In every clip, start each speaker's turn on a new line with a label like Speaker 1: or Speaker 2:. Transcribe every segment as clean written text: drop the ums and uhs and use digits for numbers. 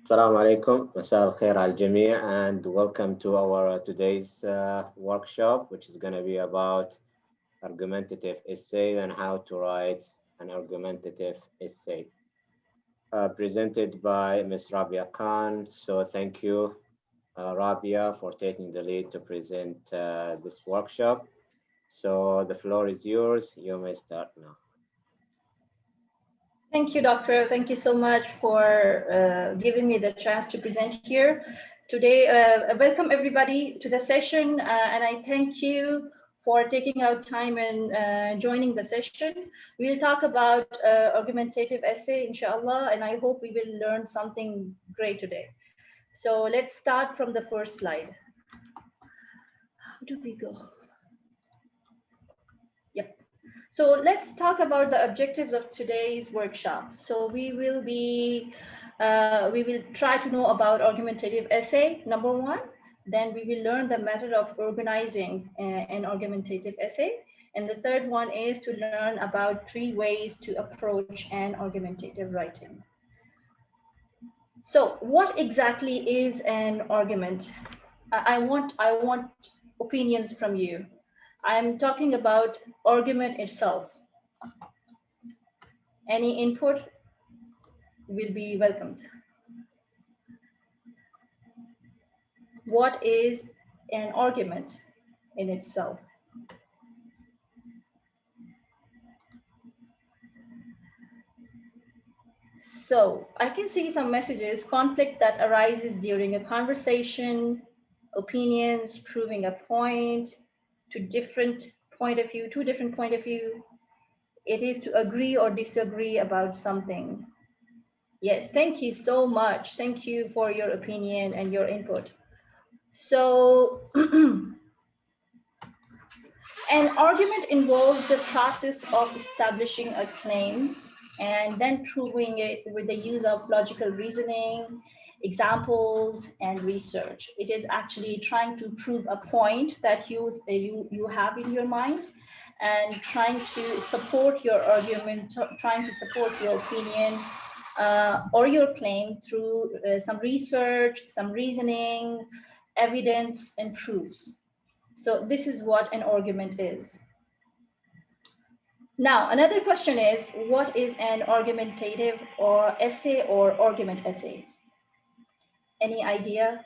Speaker 1: Assalamu alaikum, Masal khair al Jamia, and welcome to our today's workshop, which is going to be about argumentative essay and how to write an argumentative essay. Presented by Ms. Rabia Khan. So thank you, Rabia, for taking the lead to present this workshop. So the floor is yours. You may start now.
Speaker 2: Thank you, Doctor. Thank you so much for giving me the chance to present here today. Welcome everybody to the session, and I thank you for taking out time and joining the session. We'll talk about argumentative essay, inshallah, and I hope we will learn something great today. So let's start from the first slide. How do we go? Yep. So let's talk about the objectives of today's workshop. So we will try to know about argumentative essay, number one. Then we will learn the method of organizing an argumentative essay. And the third one is to learn about 3 ways to approach an argumentative writing. So what exactly is an argument? I want opinions from you. I'm talking about argument itself. Any input will be welcomed. What is an argument in itself? So I can see some messages: conflict that arises during a conversation, opinions, proving a point, two different point of view. It is to agree or disagree about something. Yes, thank you so much. Thank you for your opinion and your input. So an argument involves the process of establishing a claim and then proving it with the use of logical reasoning, examples, and research. It is actually trying to prove a point that you have in your mind and trying to support your argument, trying to support your opinion or your claim through some research, some reasoning, evidence, and proofs. So this is what an argument is. Now, another question is, what is an argumentative or essay or argument essay? Any idea?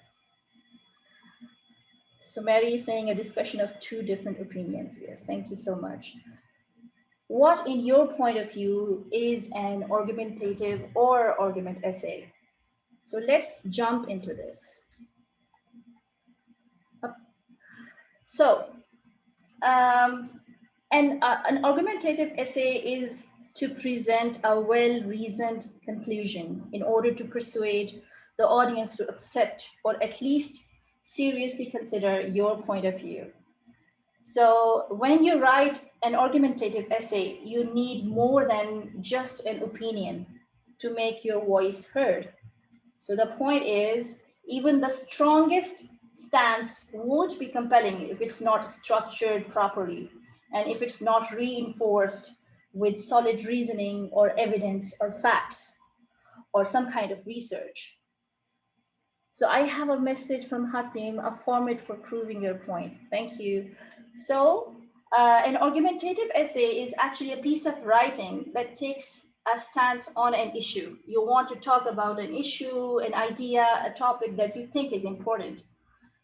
Speaker 2: So Mary is saying a discussion of 2 different opinions. Yes, thank you so much. What, in your point of view, is an argumentative or argument essay? So let's jump into this. So, an argumentative essay is to present a well-reasoned conclusion in order to persuade the audience to accept or at least seriously consider your point of view. So when you write an argumentative essay, you need more than just an opinion to make your voice heard. So the point is, even the strongest stance won't be compelling if it's not structured properly and if it's not reinforced with solid reasoning or evidence or facts or some kind of research. So I have a message from Hatim, a format for proving your point. Thank you. So an argumentative essay is actually a piece of writing that takes a stance on an issue. You want to talk about an issue, an idea, a topic that you think is important.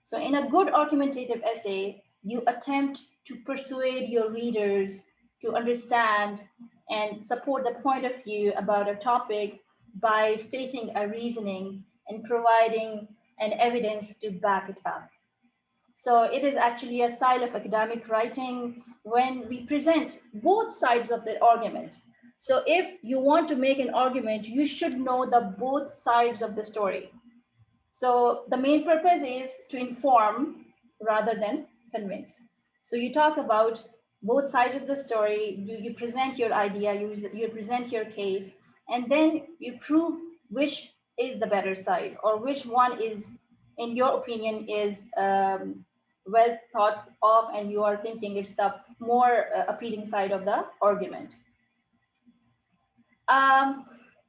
Speaker 2: So in a good argumentative essay, you attempt to persuade your readers to understand and support the point of view about a topic by stating a reasoning and providing an evidence to back it up. So it is actually a style of academic writing when we present both sides of the argument. So if you want to make an argument, you should know the both sides of the story. So the main purpose is to inform rather than convince. So you talk about both sides of the story, you present your idea, you present your case, and then you prove which is the better side or which one is, in your opinion, is well thought of and you are thinking it's the more appealing side of the argument.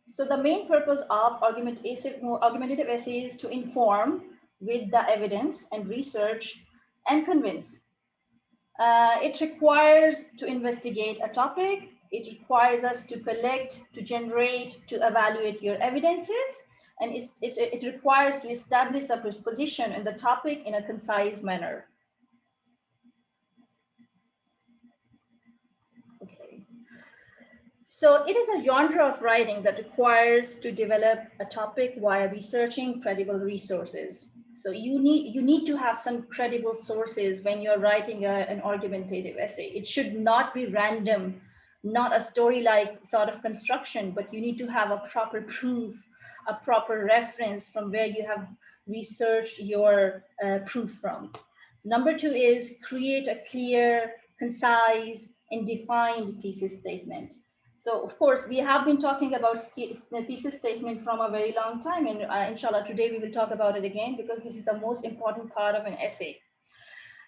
Speaker 2: So the main purpose of argumentative essay is to inform with the evidence and research and convince. It requires to investigate a topic. It requires us to collect, to generate, to evaluate your evidences. And it requires to establish a position in the topic in a concise manner. Okay. So it is a genre of writing that requires to develop a topic via researching credible resources. So you need to have some credible sources when you're writing an argumentative essay. It should not be random, not a story-like sort of construction, but you need to have a proper proof, a proper reference from where you have researched your proof from. Number two is create a clear, concise, and defined thesis statement. So of course, we have been talking about the thesis statement from a very long time, and inshallah, today we will talk about it again because this is the most important part of an essay.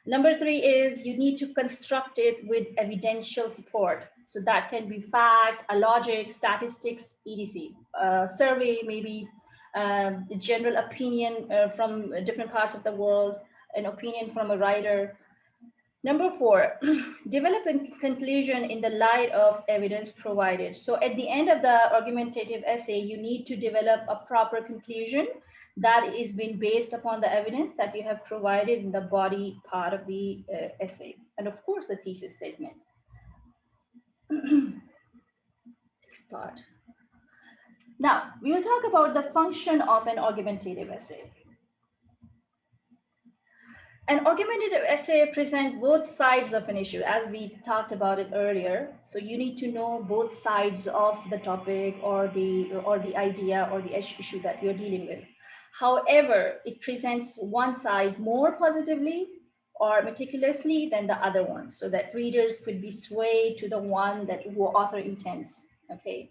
Speaker 2: Number three is you need to construct it with evidential support. So that can be fact, a logic, statistics, etc. Survey, maybe the general opinion from different parts of the world, an opinion from a writer. Number four, develop a conclusion in the light of evidence provided. So at the end of the argumentative essay, you need to develop a proper conclusion that is being based upon the evidence that you have provided in the body part of the essay. And of course, the thesis statement. Next part. Now, we will talk about the function of an argumentative essay. An argumentative essay presents both sides of an issue, as we talked about it earlier. So you need to know both sides of the topic or the idea or the issue that you're dealing with. However, it presents one side more positively or meticulously than the other one, so that readers could be swayed to the one that the author intends. Okay.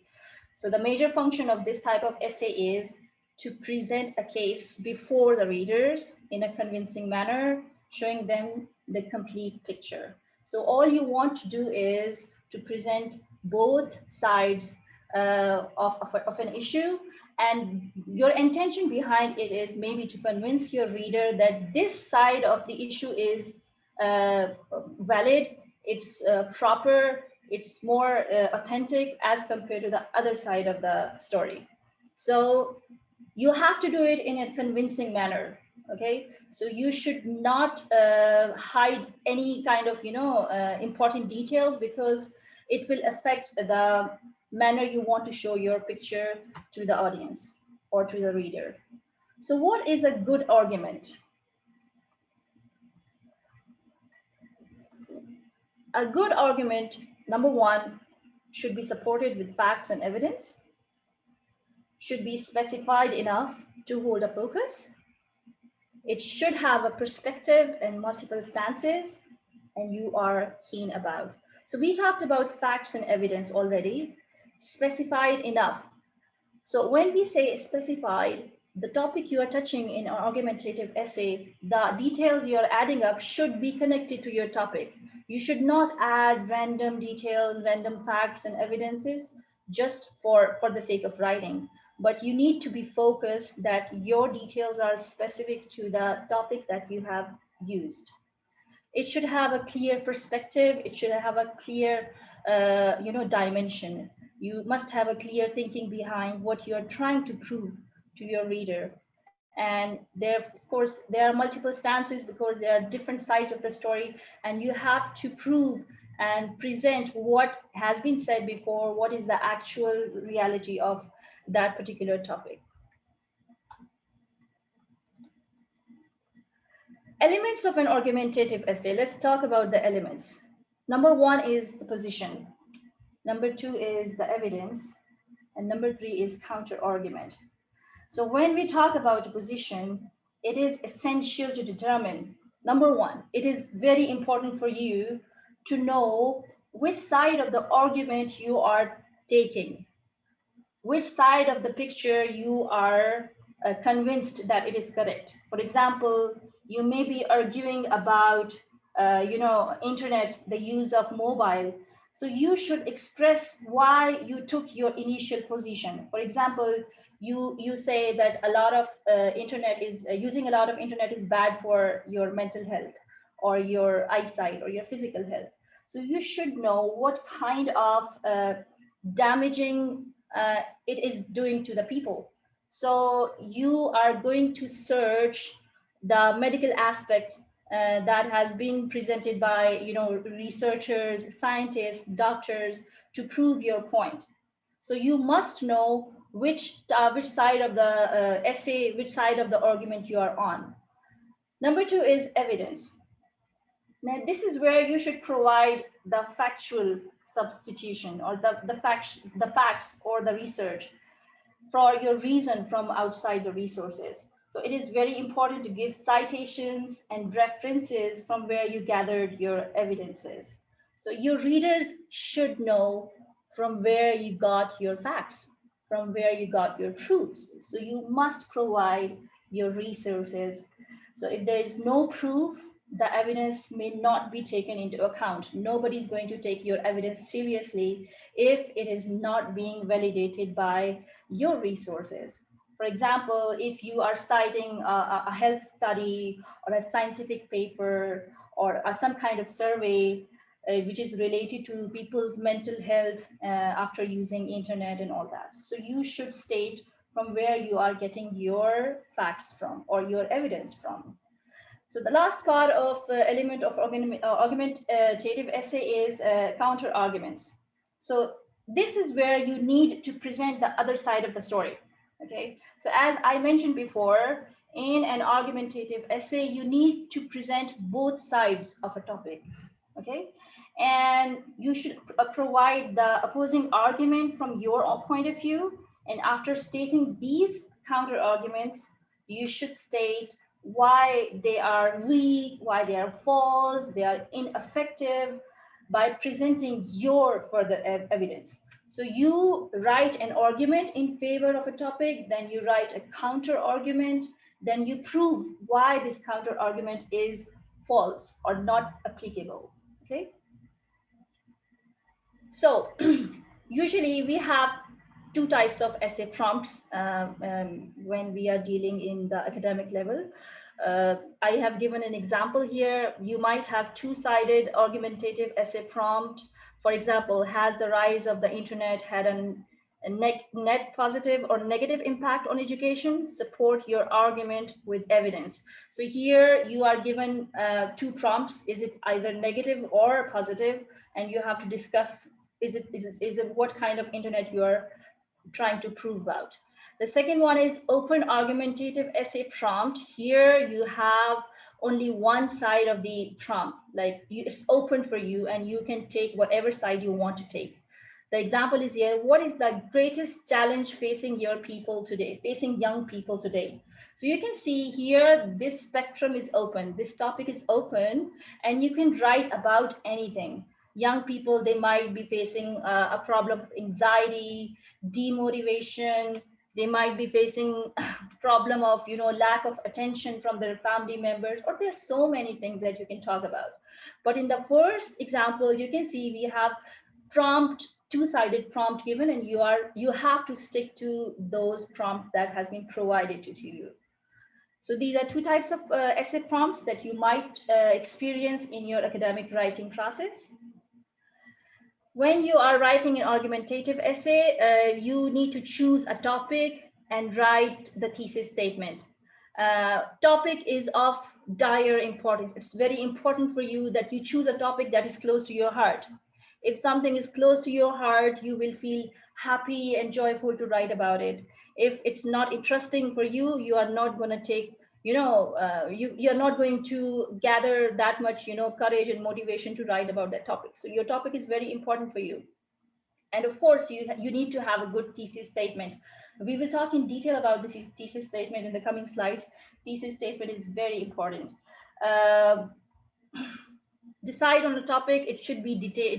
Speaker 2: So the major function of this type of essay is to present a case before the readers in a convincing manner, showing them the complete picture. So all you want to do is to present both sides of an issue, and your intention behind it is maybe to convince your reader that this side of the issue is valid, it's proper, it's more authentic as compared to the other side of the story. So you have to do it in a convincing manner. Okay, so you should not hide any kind of important details, because it will affect the manner you want to show your picture to the audience or to the reader. So what is a good argument? A good argument, number one, should be supported with facts and evidence, should be specified enough to hold a focus. It should have a perspective and multiple stances, and you are keen about. So we talked about facts and evidence already. Specified enough. So when we say specified, the topic you are touching in an argumentative essay, the details you're adding up should be connected to your topic. You should not add random details, random facts and evidences just for the sake of writing. But you need to be focused that your details are specific to the topic that you have used. It should have a clear perspective. It should have a clear, dimension. You must have a clear thinking behind what you're trying to prove to your reader. And there, of course, there are multiple stances because there are different sides of the story, and you have to prove and present what has been said before, what is the actual reality of that particular topic. Elements of an argumentative essay. Let's talk about the elements. Number one is the position. Number two is the evidence. And number three is counter-argument. So when we talk about a position, it is essential to determine, number one, it is very important for you to know which side of the argument you are taking, which side of the picture you are convinced that it is correct. For example, you may be arguing about, internet, the use of mobile. So you should express why you took your initial position. For example, you say that a lot of internet is using a lot of internet is bad for your mental health or your eyesight or your physical health. So you should know what kind of damaging it is doing to the people. So you are going to search the medical aspect that has been presented by researchers, scientists, doctors to prove your point. So you must know which side of the essay, which side of the argument you are on. Number two is evidence. Now, this is where you should provide the factual substitution or the facts or the research for your reason from outside the resources. So it is very important to give citations and references from where you gathered your evidences. So your readers should know from where you got your facts, from where you got your proofs. So you must provide your resources. So if there is no proof, the evidence may not be taken into account. Nobody's going to take your evidence seriously if it is not being validated by your resources. For example, if you are citing a health study or a scientific paper or some kind of survey which is related to people's mental health after using internet and all that. So you should state from where you are getting your facts from or your evidence from. So the last part of element of argumentative essay is counter arguments. So this is where you need to present the other side of the story. Okay. So as I mentioned before, in an argumentative essay, you need to present both sides of a topic. Okay. And you should provide the opposing argument from your point of view. And after stating these counter arguments, you should state why they are weak, why they are false, they are ineffective by presenting your further evidence. So you write an argument in favor of a topic, then you write a counter argument, then you prove why this counter argument is false or not applicable. Okay. So usually we have two types of essay prompts when we are dealing in the academic level. I have given an example here. You might have two-sided argumentative essay prompt. For example, has the rise of the internet had a net positive or negative impact on education? Support your argument with evidence. So here you are given two prompts. Is it either negative or positive? And you have to discuss, is it what kind of internet you are trying to prove about. The second one is open argumentative essay prompt. Here you have only one side of the prompt, like it's open for you and you can take whatever side you want to take. The example is here, what is the greatest challenge facing your people today, facing young people today? So you can see here, this spectrum is open, this topic is open, and you can write about anything. Young people, they might be facing a problem of anxiety, demotivation, they might be facing problem of lack of attention from their family members, or there's so many things that you can talk about. But in the first example, you can see we have prompt, two-sided prompt given, and you have to stick to those prompts that has been provided to you. So these are two types of essay prompts that you might experience in your academic writing process. When you are writing an argumentative essay, you need to choose a topic and write the thesis statement. Topic is of dire importance. It's very important for you that you choose a topic that is close to your heart. If something is close to your heart, you will feel happy and joyful to write about it. If it's not interesting for you, you are not going to take you're not going to gather that much courage and motivation to write about that topic. So your topic is very important for you. And of course you need to have a good thesis statement. We will talk in detail about the thesis statement in the coming slides. Thesis statement is very important. Decide on the topic. It should be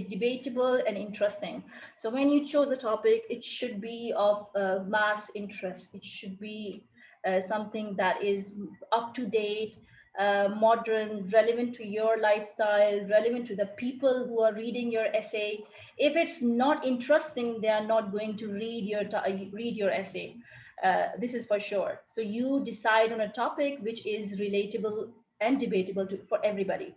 Speaker 2: debatable and interesting. So when you chose a topic, it should be of mass interest. It should be something that is up to date, modern, relevant to your lifestyle, relevant to the people who are reading your essay. If it's not interesting, they are not going to read your essay. This is for sure. So you decide on a topic which is relatable and debatable for everybody.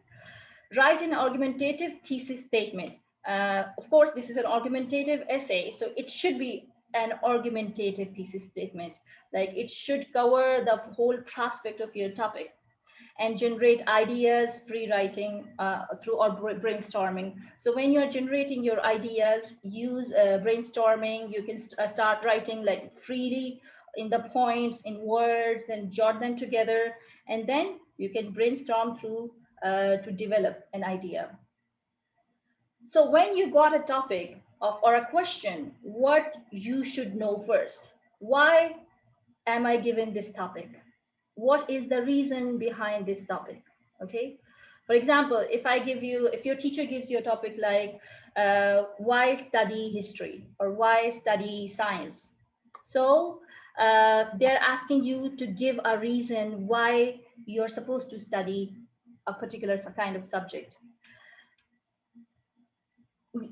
Speaker 2: Write an argumentative thesis statement. Of course, this is an argumentative essay, so it should be an argumentative thesis statement. Like it should cover the whole prospect of your topic and generate ideas, free writing through or brainstorming. So when you're generating your ideas, use brainstorming. You can start writing like freely in the points, in words, and jot them together. And then you can brainstorm through to develop an idea. So when you got a topic or a question, what you should know first? Why am I given this topic? What is the reason behind this topic? Okay. For example, if your teacher gives you a topic like why study history or why study science, so they're asking you to give a reason why you're supposed to study a particular kind of subject.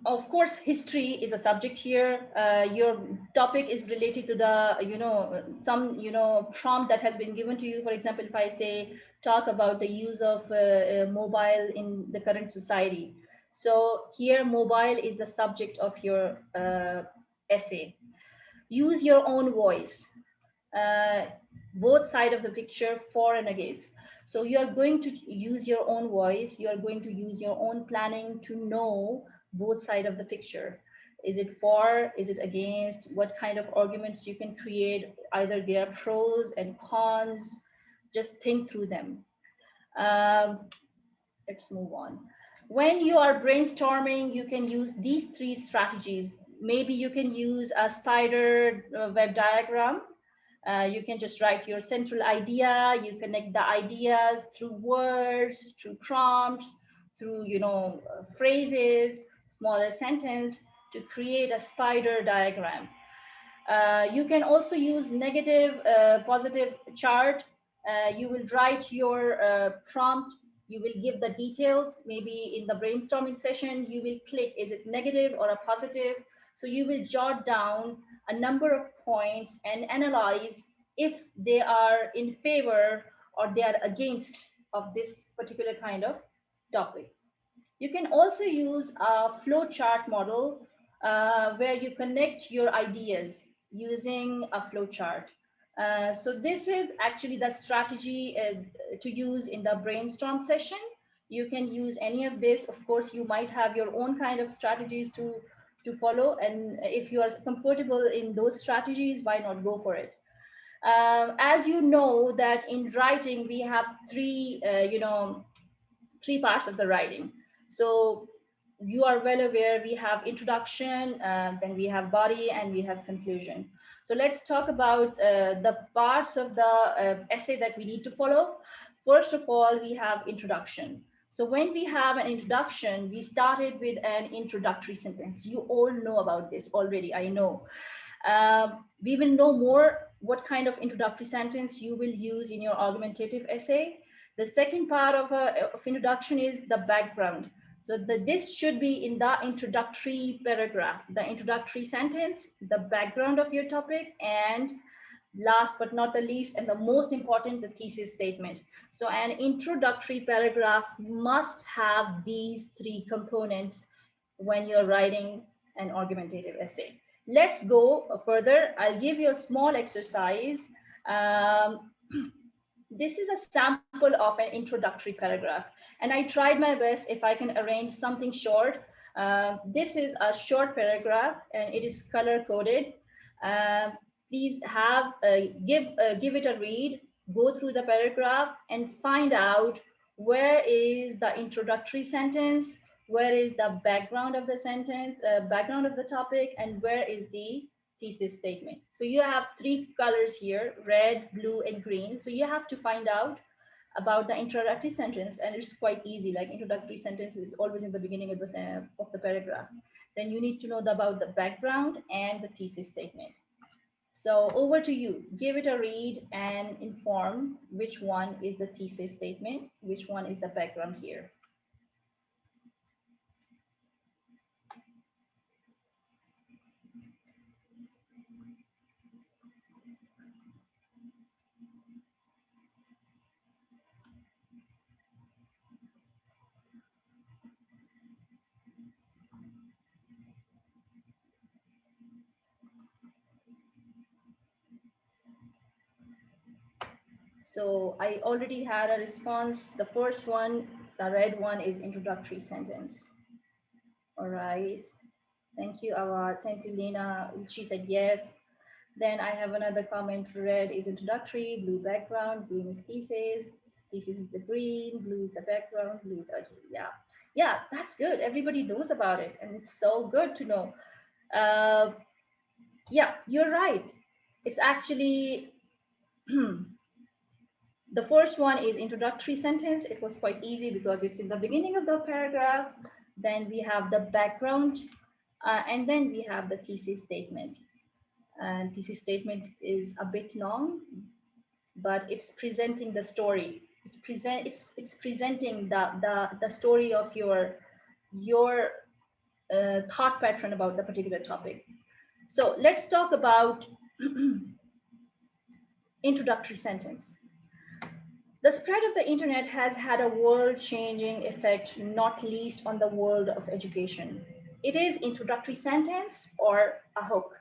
Speaker 2: Of course, history is a subject here. Your topic is related to the, some, prompt that has been given to you. For example, if I say, talk about the use of mobile in the current society. So here, mobile is the subject of your essay. Use your own voice, both sides of the picture, for and against. So you are going to use your own voice. You are going to use your own planning to know both sides of the picture. Is it for, is it against? What kind of arguments you can create? Either they are pros and cons. Just think through them. Let's move on. When you are brainstorming, you can use these three strategies. Maybe you can use a spider web diagram. You can just write your central idea. You connect the ideas through words, through prompts, through phrases, smaller sentence to create a spider diagram. You can also use negative, positive chart. You will write your prompt. You will give the details. Maybe in the brainstorming session, you will click, is it negative or a positive? So you will jot down a number of points and analyze if they are in favor or they are against of this particular kind of topic. You can also use a flow chart model where you connect your ideas using a flow chart. So this is actually the strategy to use in the brainstorm session. You can use any of this. Of course, you might have your own kind of strategies to follow. And if you are comfortable in those strategies, why not go for it? As you know that in writing, we have three parts of the writing. So you are well aware we have introduction, then we have body, and we have conclusion. So let's talk about the parts of the essay that we need to follow. First of all, we have introduction. So when we have an introduction, we started with an introductory sentence. You all know about this already, I know. We will know more what kind of introductory sentence you will use in your argumentative essay. The second part of introduction is the background. So this should be in the introductory paragraph, the introductory sentence, the background of your topic, and last but not the least, and the most important, the thesis statement. So an introductory paragraph must have these three components when you're writing an argumentative essay. Let's go further. I'll give you a small exercise. This is a sample of an introductory paragraph, and I tried my best if I can arrange something short. This is a short paragraph, and it is color coded. Please give it a read, go through the paragraph, and find out where is the introductory sentence, where is the background of the sentence, background of the topic, and where is the thesis statement. So you have three colors here, red, blue, and green. So you have to find out about the introductory sentence, and it's quite easy. Like introductory sentence is always in the beginning of the paragraph. Then you need to know about the background and the thesis statement. So over to you. Give it a read and inform which one is the thesis statement, which one is the background here. So I already had a response. The first one, the red one, is introductory sentence. All right. Thank you, Awa. Thank you, Lena. She said yes. Then I have another comment. Red is introductory, blue background, green is thesis. Thesis is the green, blue is the background, blue is the, yeah. Yeah, that's good. Everybody knows about it. And it's so good to know. Yeah, you're right. It's actually the first one is introductory sentence. It was quite easy because it's in the beginning of the paragraph. Then we have the background, and then we have the thesis statement. And thesis statement is a bit long, but it's presenting the story. It's presenting the story of your thought pattern about the particular topic. So let's talk about introductory sentence. The spread of the internet has had a world-changing effect, not least on the world of education. It is introductory sentence or a hook.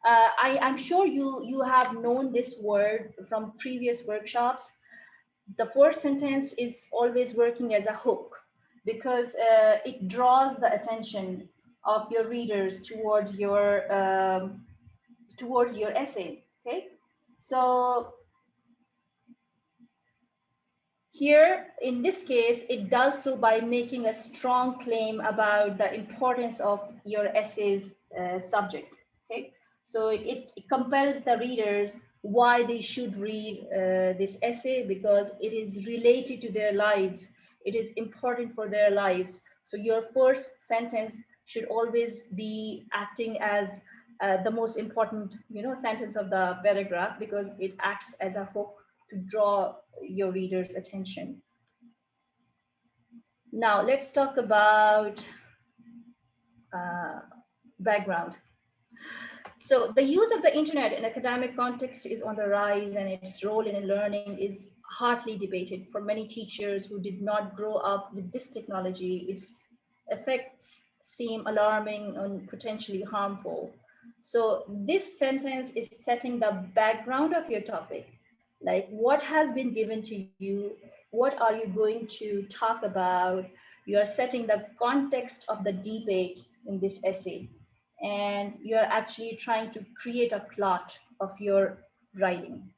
Speaker 2: I'm sure you have known this word from previous workshops. The first sentence is always working as a hook because it draws the attention of your readers towards your essay. Okay, so here, in this case, it does so by making a strong claim about the importance of your essay's subject. Okay, so it compels the readers why they should read this essay because it is related to their lives. It is important for their lives. So your first sentence should always be acting as the most important, sentence of the paragraph because it acts as a hook to draw your reader's attention. Now let's talk about background. So the use of the internet in academic context is on the rise, and its role in learning is hotly debated. For many teachers who did not grow up with this technology, its effects seem alarming and potentially harmful. So this sentence is setting the background of your topic, like what has been given to you, what are you going to talk about. You are setting the context of the debate in this essay, and you're actually trying to create a plot of your writing.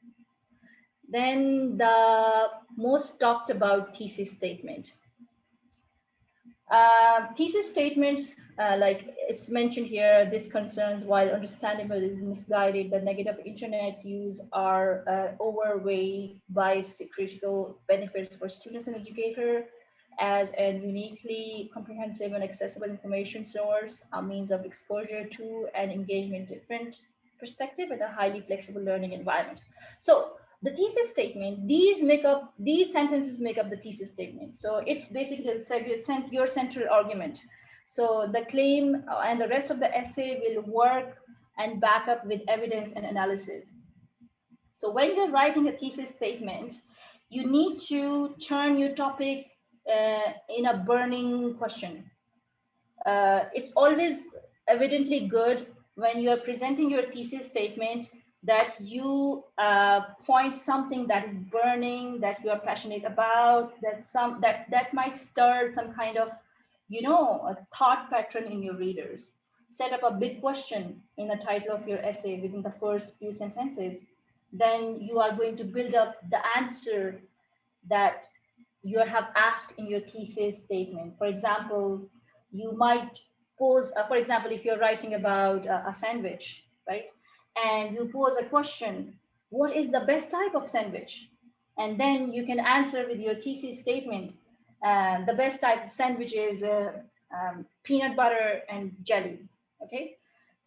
Speaker 2: Then the most talked about thesis statement. Thesis statements, like it's mentioned here, this concerns, while understandable, is misguided. The negative internet use are overweighed by its critical benefits for students and educators as a uniquely comprehensive and accessible information source, a means of exposure to and engagement different perspective, and a highly flexible learning environment. So the thesis statement, these sentences make up the thesis statement. So it's basically your central argument. So the claim and the rest of the essay will work and back up with evidence and analysis. So when you're writing a thesis statement, you need to turn your topic in a burning question. It's always evidently good when you're presenting your thesis statement that you point something that is burning, that you are passionate about, that might stir some kind of, a thought pattern in your readers. Set up a big question in the title of your essay within the first few sentences. Then you are going to build up the answer that you have asked in your thesis statement. For example, you might pose, for example, if you're writing about a sandwich, right? And you pose a question, what is the best type of sandwich? And then you can answer with your thesis statement, the best type of sandwich is peanut butter and jelly, okay?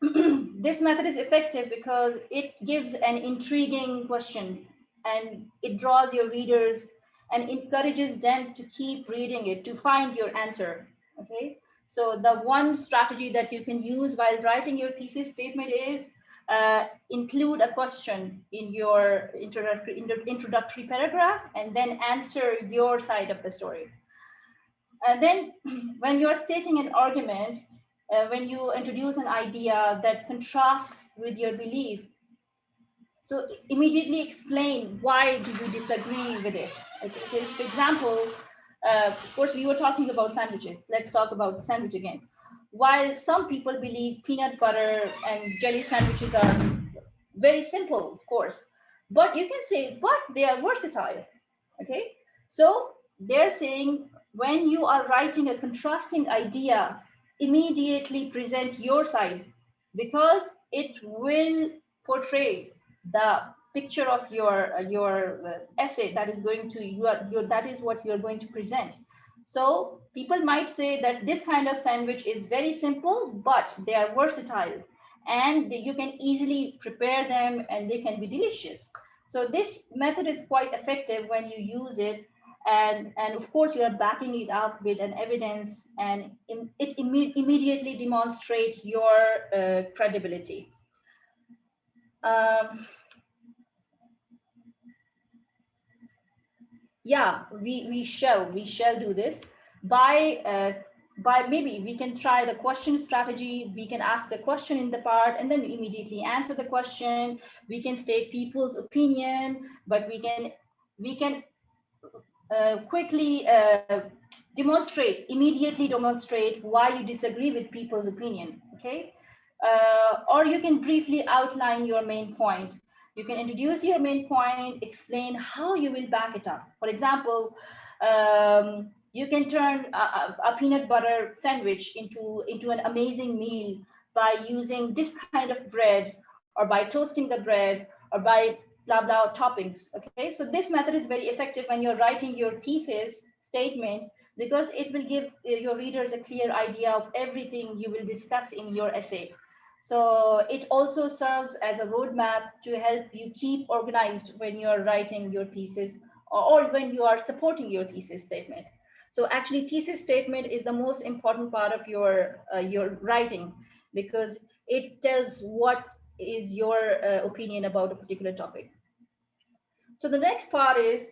Speaker 2: this method is effective because it gives an intriguing question and it draws your readers and encourages them to keep reading it to find your answer. Okay, so the one strategy that you can use while writing your thesis statement is include a question in your introductory paragraph and then answer your side of the story. And then when you're stating an argument, when you introduce an idea that contrasts with your belief, so immediately explain why do you disagree with it. Okay, for example, of course, we were talking about sandwiches. Let's talk about sandwich again. While some people believe peanut butter and jelly sandwiches are very simple, of course, but you can say, but they are versatile. Okay, so they're saying when you are writing a contrasting idea, immediately present your side because it will portray the picture of your essay that is going to your that is what you're going to present. So people might say that this kind of sandwich is very simple, but they are versatile and you can easily prepare them and they can be delicious. So this method is quite effective when you use it, and of course you are backing it up with an evidence, and immediately demonstrate your credibility. Um, yeah, we shall do this by maybe we can try the question strategy. We can ask the question in the part and then immediately answer the question. We can state people's opinion, but we can quickly immediately demonstrate why you disagree with people's opinion. Okay, or you can briefly outline your main point. You can introduce your main point, explain how you will back it up. For example, you can turn a peanut butter sandwich into an amazing meal by using this kind of bread, or by toasting the bread, or by blah blah toppings. Okay, so this method is very effective when you're writing your thesis statement because it will give your readers a clear idea of everything you will discuss in your essay. So it also serves as a roadmap to help you keep organized when you're writing your thesis, or when you are supporting your thesis statement. So actually, thesis statement is the most important part of your writing because it tells what is your opinion about a particular topic. So the next part is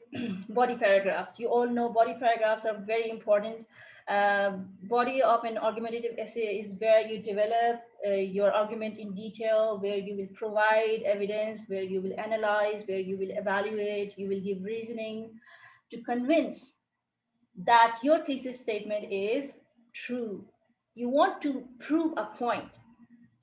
Speaker 2: body paragraphs. You all know body paragraphs are very important. Body of an argumentative essay is where you develop your argument in detail, where you will provide evidence, where you will analyze, where you will evaluate, you will give reasoning to convince that your thesis statement is true. You want to prove a point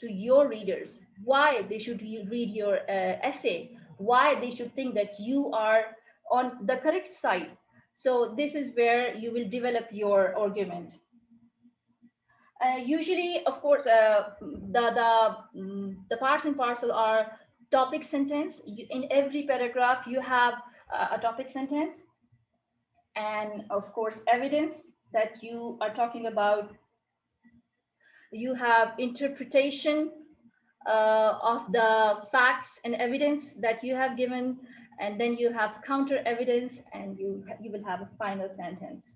Speaker 2: to your readers why they should read your essay, why they should think that you are on the correct side. So this is where you will develop your argument. Usually, of course, the parts and parcel are topic sentence. In every paragraph, you have a topic sentence, and of course, evidence that you are talking about. You have interpretation of the facts and evidence that you have given, and then you have counter evidence, and you will have a final sentence.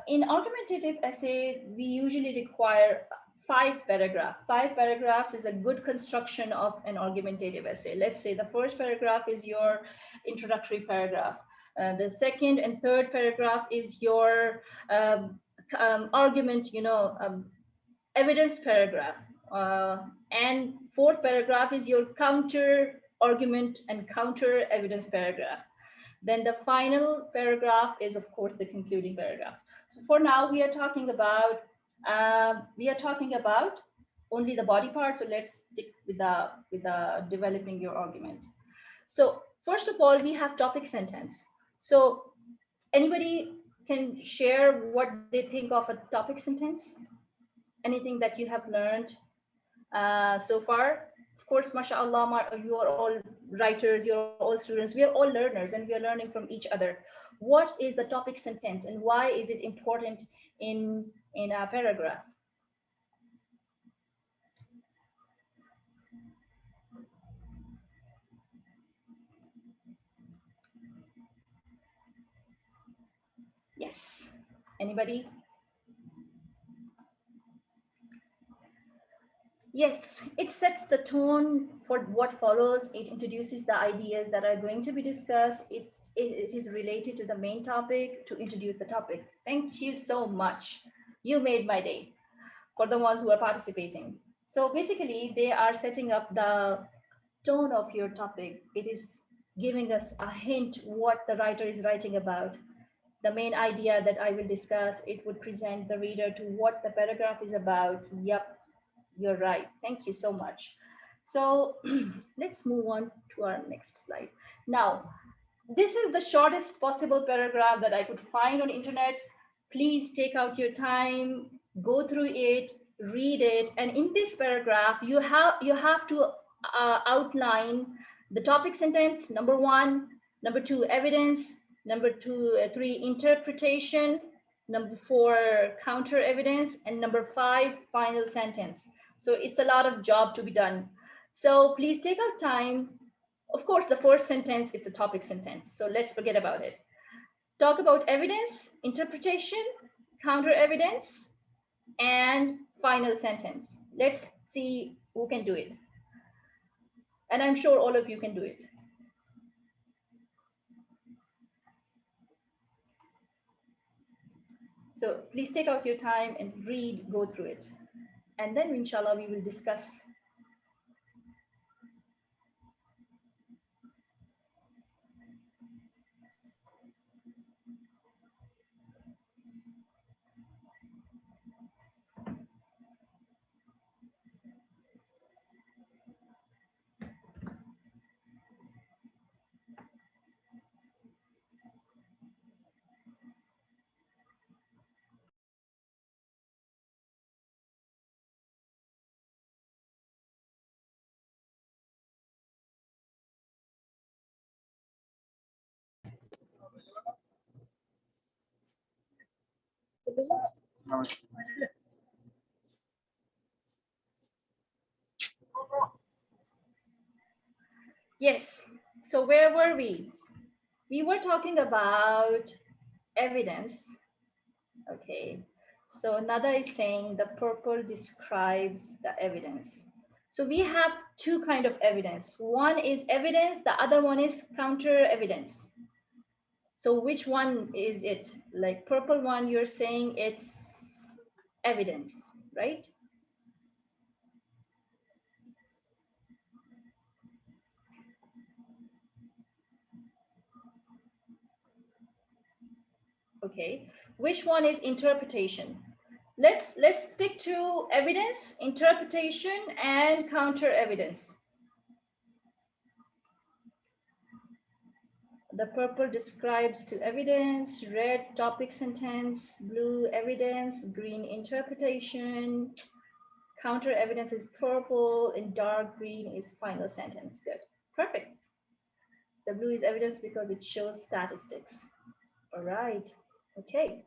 Speaker 2: In argumentative essay, we usually require 5 paragraphs. 5 paragraphs is a good construction of an argumentative essay. Let's say the first paragraph is your introductory paragraph. The second and third paragraph is your argument, evidence paragraph. And fourth paragraph is your counter argument and counter evidence paragraph. Then the final paragraph is, of course, the concluding paragraphs. So for now, we are talking about only the body part. So let's stick with the developing your argument. So first of all, we have topic sentence. So anybody can share what they think of a topic sentence? Anything that you have learned so far? Of course, mashallah, you are all writers, you're all students, we are all learners, and we are learning from each other. What is the topic sentence and why is it important in a paragraph? Yes. Anybody? Yes, it sets the tone for what follows. It introduces the ideas that are going to be discussed. It is related to the main topic to introduce the topic. Thank you so much. You made my day for the ones who are participating. So basically, they are setting up the tone of your topic. It is giving us a hint what the writer is writing about. The main idea that I will discuss, it would present the reader to what the paragraph is about. Yep, you're right. Thank you so much. So let's move on to our next slide. Now, this is the shortest possible paragraph that I could find on internet. Please take out your time, go through it, read it. And in this paragraph, you have to outline the topic sentence, number one, number two, evidence, number three, interpretation, number four, counter evidence, and number five, final sentence. So it's a lot of job to be done. So please take out time. Of course, the first sentence is a topic sentence, so let's forget about it. Talk about evidence, interpretation, counter evidence, and final sentence. Let's see who can do it. And I'm sure all of you can do it. So please take out your time and read, go through it. And then inshallah, we will discuss. Yes, so where were we? We were talking about evidence. Okay, so Nada is saying the purple describes the evidence. So we have two kind of evidence. One is evidence, the other one is counter evidence. So which one is it? Like purple one, you're saying it's evidence, right? Okay, which one is interpretation? Let's stick to evidence, interpretation, and counter evidence. The purple describes to evidence, red topic sentence, blue evidence, green interpretation, counter evidence is purple, and dark green is final sentence. Good, perfect. The blue is evidence because it shows statistics. All right, okay.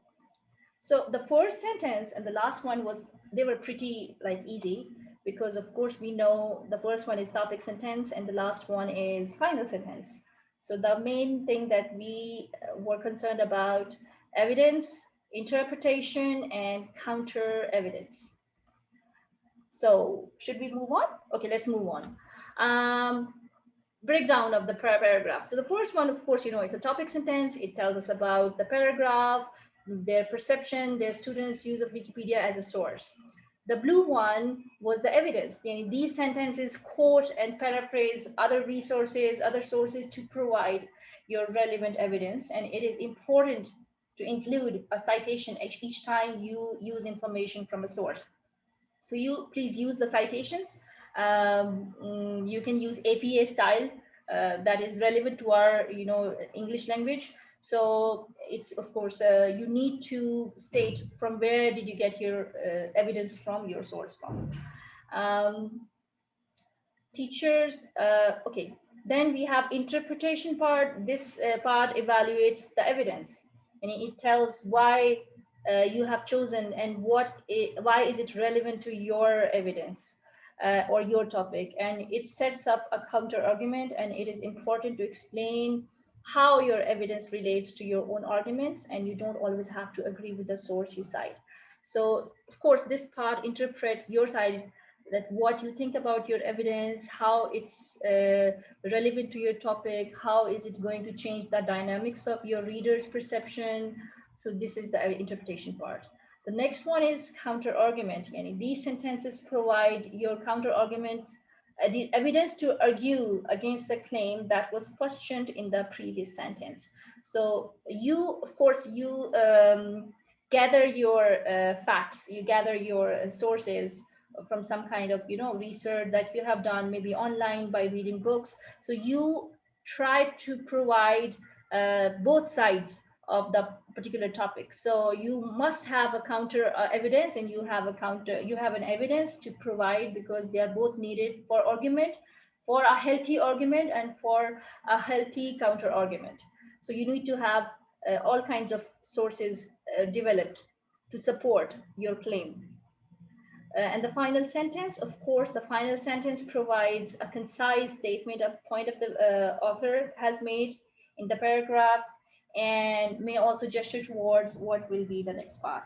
Speaker 2: So the first sentence and the last one they were pretty like easy because of course we know the first one is topic sentence and the last one is final sentence. So the main thing that we were concerned about, evidence, interpretation, and counter evidence. So should we move on? Okay, let's move on. Breakdown of the paragraph. So the first one, of course, it's a topic sentence. It tells us about the paragraph, their perception, their students' use of Wikipedia as a source. The blue one was the evidence. These sentences quote and paraphrase other resources, other sources to provide your relevant evidence. And it is important to include a citation each time you use information from a source. So you please use the citations. You can use APA style that is relevant to our English language. So it's of course you need to state from where did you get your evidence from, your source from. Teachers, okay. Then we have interpretation part. This part evaluates the evidence and it tells why you have chosen and why is it relevant to your evidence or your topic, and it sets up a counter argument, and it is important to explain how your evidence relates to your own arguments, and you don't always have to agree with the source you cite. So of course this part, interpret your side, that what you think about your evidence, how it's relevant to your topic, how is it going to change the dynamics of your reader's perception. So this is the interpretation part. The next one is counter argument. And these sentences provide your counter arguments, the evidence to argue against the claim that was questioned in the previous sentence. So you, of course, you gather your facts, you gather your sources from some kind of, research that you have done, maybe online by reading books. So you try to provide both sides of the particular topic. So you must have a counter evidence, and you have an evidence to provide, because they are both needed for argument, for a healthy argument and for a healthy counter argument. So you need to have all kinds of sources developed to support your claim. And the final sentence, of course, the final sentence provides a concise statement of point of the author has made in the paragraph, and may also gesture towards what will be the next part.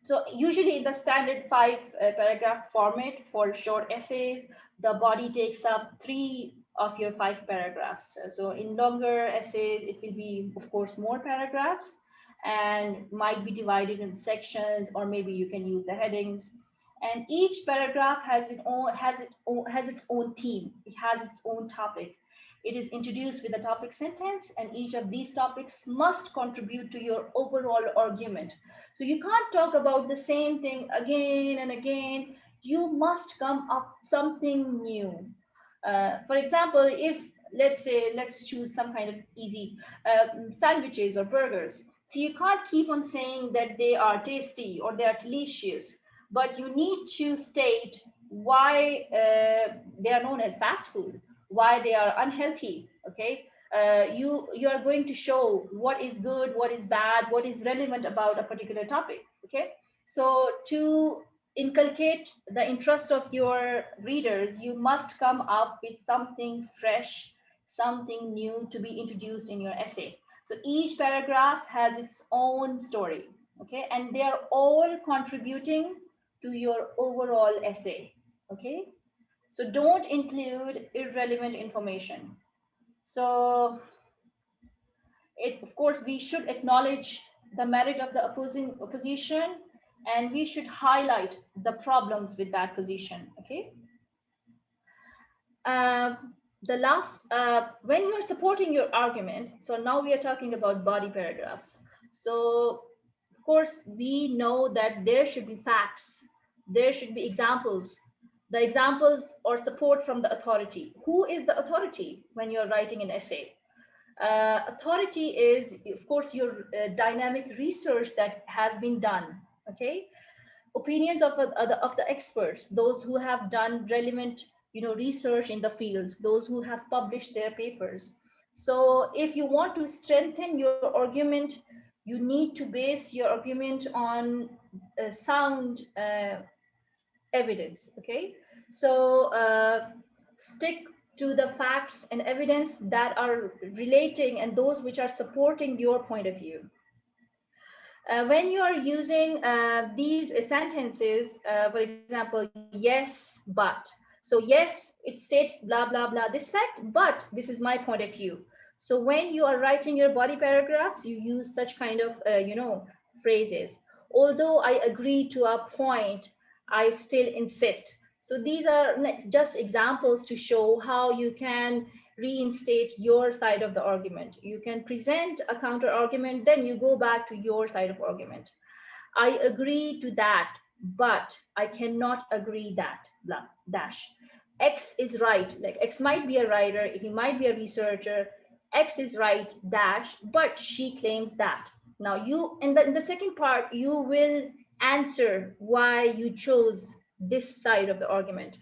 Speaker 2: So usually in the standard 5 paragraph format for short essays, the body takes up 3 of your 5 paragraphs. So in longer essays, it will be, of course, more paragraphs and might be divided into sections, or maybe you can use the headings. And each paragraph has its own theme. It has its own topic. It is introduced with a topic sentence, and each of these topics must contribute to your overall argument. So you can't talk about the same thing again and again. You must come up something new. For example, if let's choose some kind of easy sandwiches or burgers. So you can't keep on saying that they are tasty or they are delicious, but you need to state why they are known as fast food, why they are unhealthy. Okay, you are going to show what is good, what is bad, what is relevant about a particular topic. Okay, so to inculcate the interest of your readers, you must come up with something fresh, something new to be introduced in your essay. So each paragraph has its own story. Okay, and they are all contributing to your overall essay. Okay, so don't include irrelevant information. So of course, we should acknowledge the merit of the opposition, and we should highlight the problems with that position. Okay. The last, when you are supporting your argument, so now we are talking about body paragraphs. So of course, we know that there should be facts, there should be examples, the examples or support from the authority. Who is the authority when you're writing an essay? Authority is, of course, your dynamic research that has been done. Okay, opinions of the experts, those who have done relevant, research in the fields, those who have published their papers. So if you want to strengthen your argument, you need to base your argument on sound evidence. Okay, so stick to the facts and evidence that are relating and those which are supporting your point of view. When you are using these sentences, for example, yes, but. So yes, it states blah, blah, blah, this fact, but this is my point of view. So when you are writing your body paragraphs, you use such kind of, phrases. Although I agree to a point, I still insist. So these are just examples to show how you can reinstate your side of the argument. You can present a counter argument, then you go back to your side of argument. I agree to that, but I cannot agree that, blah, dash. X is right, like X might be a writer, he might be a researcher, X is right, dash, but she claims that. Now you, in the second part, you will answer why you chose this side of the argument.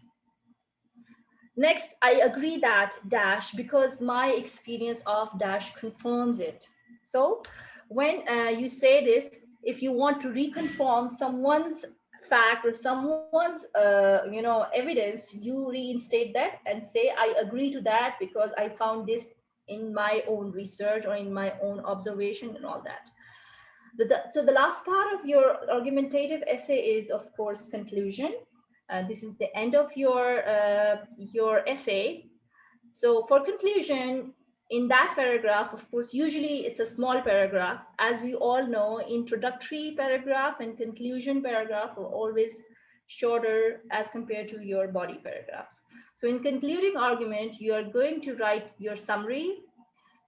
Speaker 2: Next, I agree that dash because my experience of dash confirms it. So when you say this, if you want to reconfirm someone's fact or someone's evidence, you reinstate that and say, I agree to that because I found this in my own research or in my own observation and all that. So the last part of your argumentative essay is, of course, conclusion. This is the end of your essay. So for conclusion, in that paragraph, of course, usually it's a small paragraph. As we all know, introductory paragraph and conclusion paragraph are always shorter as compared to your body paragraphs. So in concluding argument, you are going to write your summary.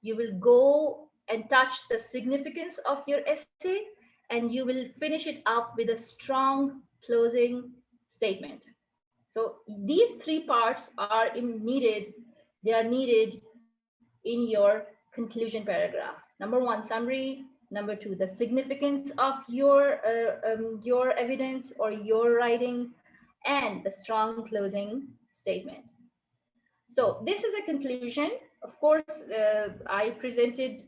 Speaker 2: You will go and touch the significance of your essay, and you will finish it up with a strong closing statement. So these three parts are needed. They are needed in your conclusion paragraph. Number one, summary. Number two, the significance of your evidence or your writing, and the strong closing statement. So this is a conclusion. Of course, I presented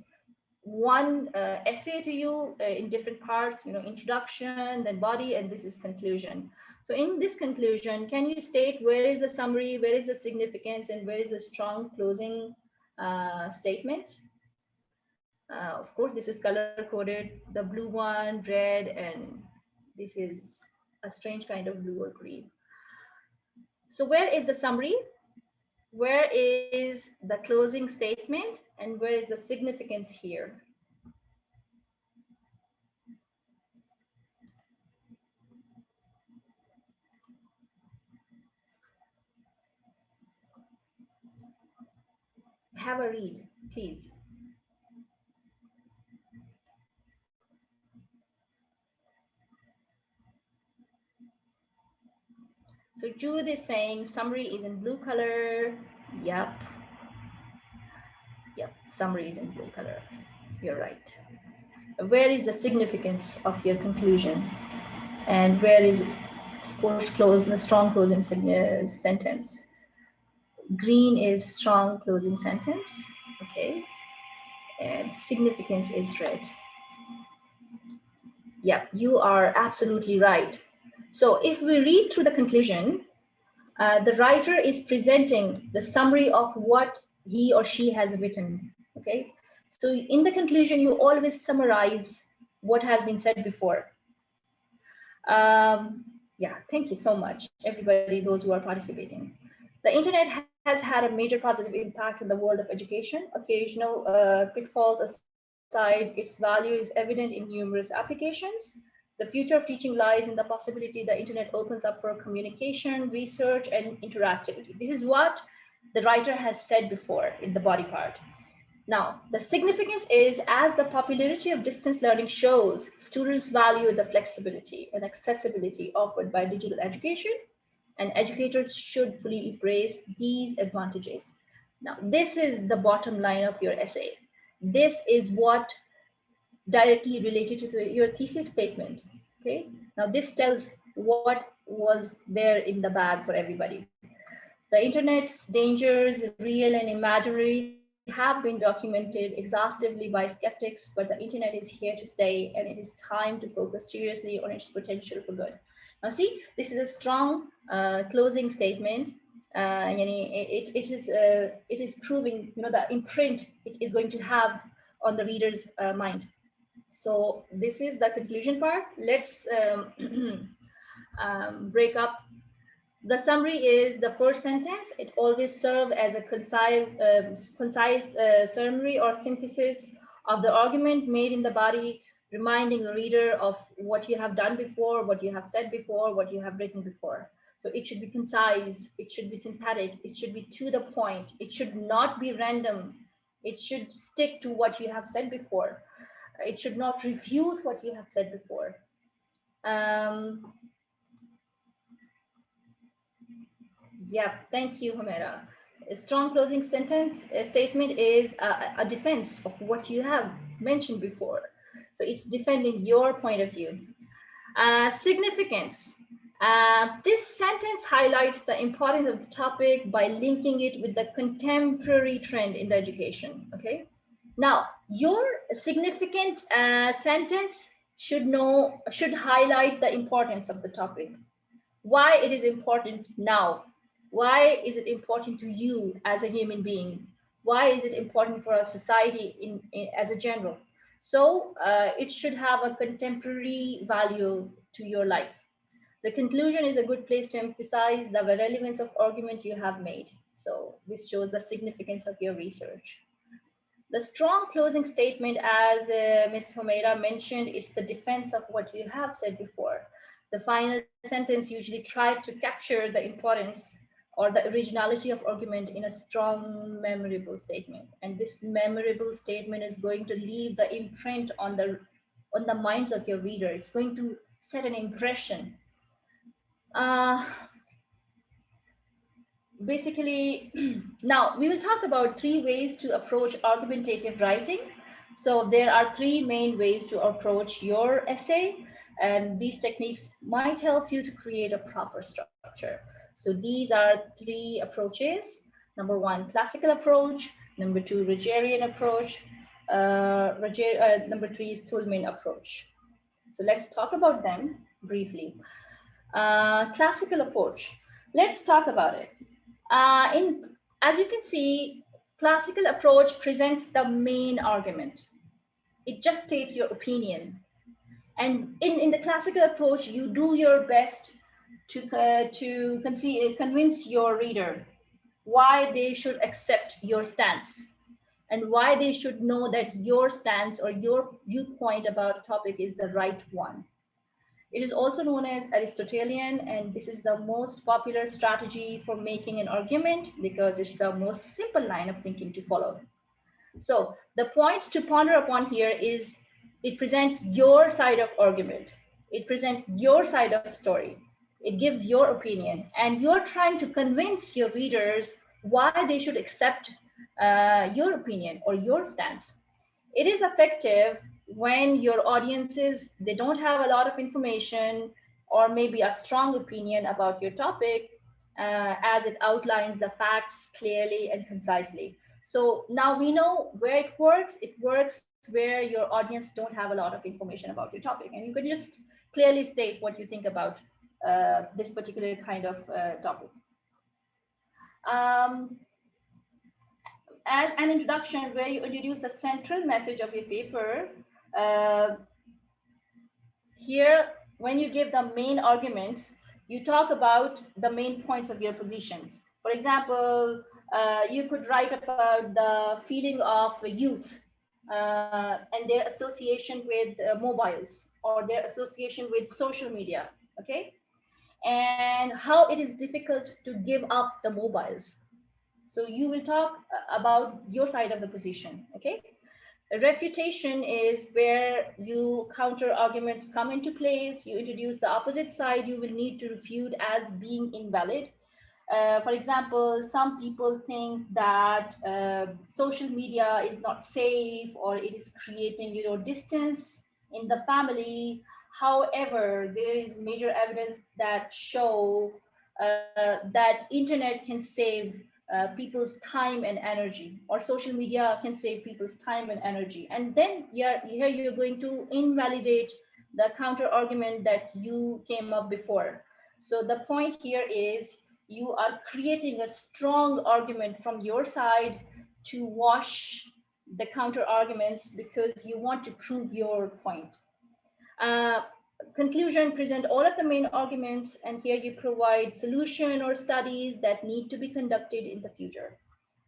Speaker 2: one essay to you in different parts, introduction, then body, and this is conclusion. So in this conclusion, can you state where is the summary, where is the significance, and where is the strong closing statement? Of course, this is color coded, the blue one, red, and this is a strange kind of blue or green. So where is the summary? Where is the closing statement? And where is the significance here? Have a read, please. So Jude is saying summary is in blue color. Yep. Yep, summary is in blue color. You're right. Where is the significance of your conclusion? And where is it, of course, the strong closing sentence? Green is strong closing sentence, okay? And significance is red. Yeah, you are absolutely right. So if we read through the conclusion, the writer is presenting the summary of what he or she has written, okay? So in the conclusion, you always summarize what has been said before. Yeah, thank you so much, everybody, those who are participating. The internet has had a major positive impact on the world of education. Occasional pitfalls aside, its value is evident in numerous applications. The future of teaching lies in the possibility the internet opens up for communication, research, and interactivity. This is what the writer has said before in the body part. Now, the significance is, as the popularity of distance learning shows, students value the flexibility and accessibility offered by digital education, and educators should fully embrace these advantages. Now, this is the bottom line of your essay. This is what directly related to your thesis statement, okay? Now, this tells what was there in the bag for everybody. The internet's dangers, real and imaginary, have been documented exhaustively by skeptics, but the internet is here to stay, and it is time to focus seriously on its potential for good. Now, see, this is a strong closing statement. It is proving, the imprint it is going to have on the reader's mind. So this is the conclusion part. Let's break up. The summary is the first sentence. It always serves as a concise summary or synthesis of the argument made in the body, reminding the reader of what you have done before, what you have said before, what you have written before. So it should be concise, it should be synthetic, it should be to the point, it should not be random, it should stick to what you have said before. It should not refute what you have said before. Yeah, thank you, Homera. A strong closing sentence statement is a defense of what you have mentioned before. So it's defending your point of view. Significance. This sentence highlights the importance of the topic by linking it with the contemporary trend in the education, okay? Now, your significant sentence should highlight the importance of the topic. Why it is important now? Why is it important to you as a human being? Why is it important for our society as a general? So it should have a contemporary value to your life. The conclusion is a good place to emphasize the relevance of argument you have made. So this shows the significance of your research. The strong closing statement, as Ms. Humaira mentioned, is the defense of what you have said before. The final sentence usually tries to capture the importance or the originality of argument in a strong, memorable statement. And this memorable statement is going to leave the imprint on the minds of your reader. It's going to set an impression. Basically, now we will talk about 3 ways to approach argumentative writing. So there are 3 main ways to approach your essay, and these techniques might help you to create a proper structure. So these are 3 approaches. Number 1, classical approach. Number 2, Rogerian approach. Number 3 is Toulmin approach. So let's talk about them briefly. Classical approach. Let's talk about it. As you can see, classical approach presents the main argument. It just states your opinion. And in the classical approach, you do your best to convince your reader why they should accept your stance and why they should know that your stance or your viewpoint about the topic is the right one. It is also known as Aristotelian, and this is the most popular strategy for making an argument because it's the most simple line of thinking to follow. So the points to ponder upon here is it presents your side of argument. It presents your side of story. It gives your opinion, and you're trying to convince your readers why they should accept your opinion or your stance. It is effective when your audiences, they don't have a lot of information or maybe a strong opinion about your topic, as it outlines the facts clearly and concisely. So now we know where it works. It works where your audience don't have a lot of information about your topic, and you can just clearly state what you think about this particular kind of topic. As an introduction where you introduce the central message of your paper, uh, here, when you give the main arguments, you talk about the main points of your positions. For example, you could write about the feeling of youth and their association with mobiles or their association with social media, okay? And how it is difficult to give up the mobiles. So you will talk about your side of the position, okay? A refutation is where you counter arguments come into place. You introduce the opposite side you will need to refute as being invalid. For example, some people think that social media is not safe or it is creating, distance in the family. However, there is major evidence that show that internet can save people's time and energy, or social media can save people's time and energy. And then here you're going to invalidate the counter argument that you came up before. So the point here is you are creating a strong argument from your side to wash the counter arguments because you want to prove your point. Conclusion, present all of the main arguments, and here you provide solution or studies that need to be conducted in the future.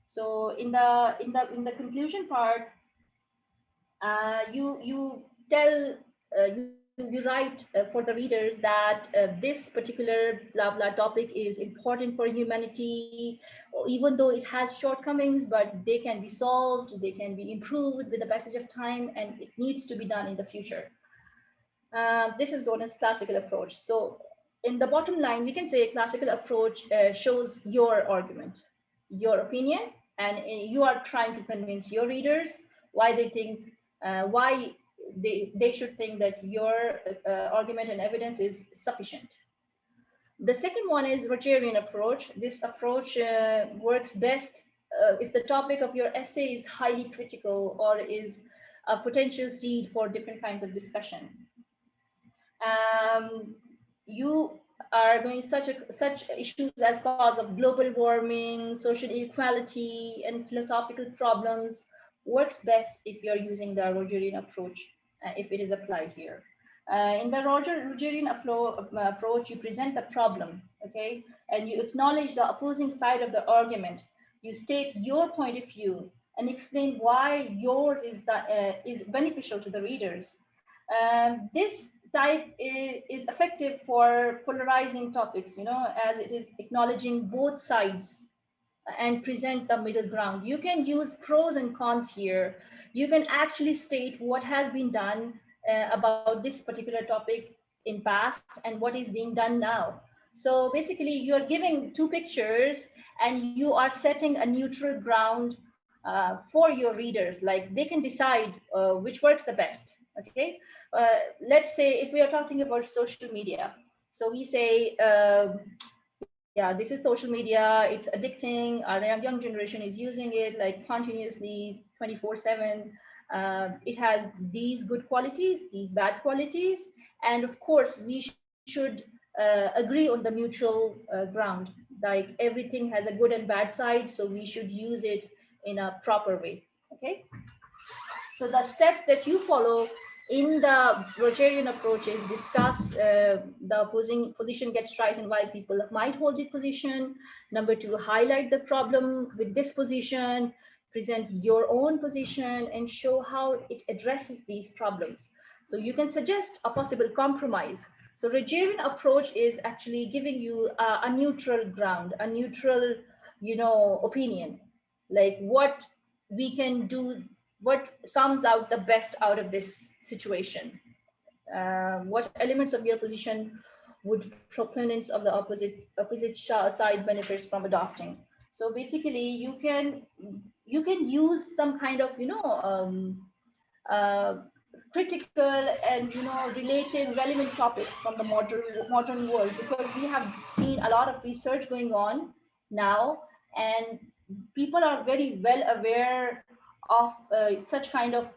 Speaker 2: So in the conclusion part, you tell you write for the readers that this particular blah blah topic is important for humanity, even though it has shortcomings, but they can be solved, they can be improved with the passage of time, and it needs to be done in the future. This is known as classical approach. So in the bottom line, we can say classical approach shows your argument, your opinion, and you are trying to convince your readers why they think, why they should think that your argument and evidence is sufficient. The second one is Rogerian approach. This approach works best if the topic of your essay is highly critical or is a potential seed for different kinds of discussion. You are going such issues as cause of global warming, social inequality, and philosophical problems works best if you're using the Rogerian approach, if it is applied here. In the Rogerian approach, you present the problem, okay, and you acknowledge the opposing side of the argument. You state your point of view and explain why yours is beneficial to the readers. This type is effective for polarizing topics, as it is acknowledging both sides and present the middle ground. You can use pros and cons here. You can actually state what has been done about this particular topic in past and what is being done now. So basically, you are giving two pictures and you are setting a neutral ground for your readers. Like they can decide which works the best. Okay, let's say if we are talking about social media, so we say yeah, this is social media, it's addicting, our young generation is using it like continuously 24/7. It has these good qualities, these bad qualities, and of course we should agree on the mutual ground. Like everything has a good and bad side, so we should use it in a proper way. Okay, so the steps that you follow in the Rogerian approach is discuss the opposing position gets right and why people might hold it position. Number two, highlight the problem with this position, present your own position, and show how it addresses these problems. So you can suggest a possible compromise. So Rogerian approach is actually giving you a neutral ground, a neutral, opinion, like what we can do, what comes out the best out of this situation. What elements of your position would proponents of the opposite side benefits from adopting? So basically, you can use some kind of uh, critical and related relevant topics from the modern world, because we have seen a lot of research going on now, and people are very well aware of such kind of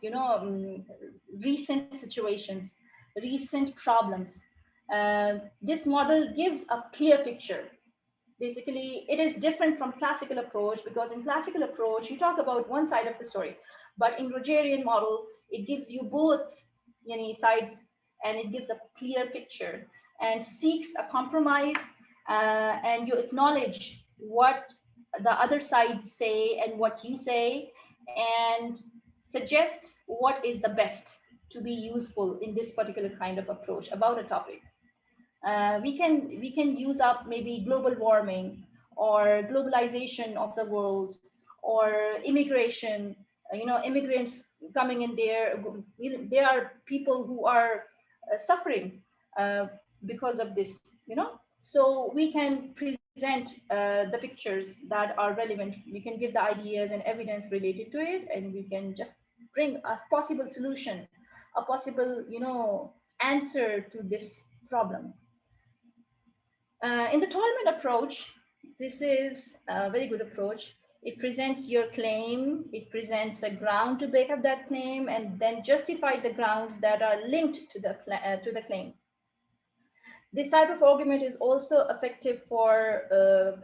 Speaker 2: recent situations, recent problems. This model gives a clear picture. Basically, it is different from classical approach, because in classical approach you talk about one side of the story, but in Rogerian model it gives you both sides, and it gives a clear picture and seeks a compromise, and you acknowledge what the other side say and what you say, and suggest what is the best to be useful in this particular kind of approach about a topic. We can use up maybe global warming or globalization of the world or immigration. Immigrants coming in there. There are people who are suffering uh, because of this. So we can present the pictures that are relevant. We can give the ideas and evidence related to it, and we can just bring a possible solution, a possible answer to this problem. In the Tolman approach, this is a very good approach. It presents your claim, it presents a ground to back up that claim, and then justify the grounds that are linked to the claim. This type of argument is also effective for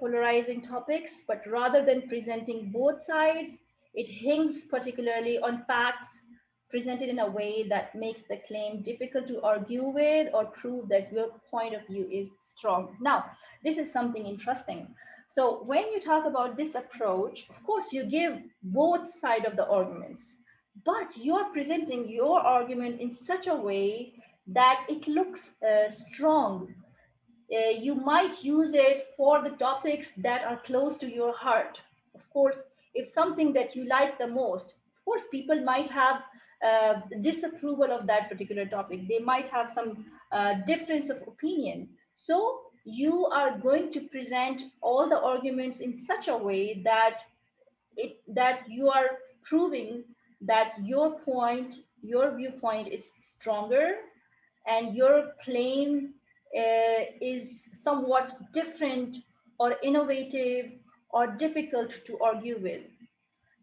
Speaker 2: polarizing topics, but rather than presenting both sides, it hinges particularly on facts presented in a way that makes the claim difficult to argue with or prove that your point of view is strong. Now, this is something interesting. So when you talk about this approach, of course, you give both sides of the arguments, but you're presenting your argument in such a way that it looks strong. You might use it for the topics that are close to your heart. Of course, if something that you like the most, of course, people might have disapproval of that particular topic. They might have some difference of opinion. So you are going to present all the arguments in such a way that you are proving that your viewpoint is stronger, and your claim is somewhat different or innovative or difficult to argue with.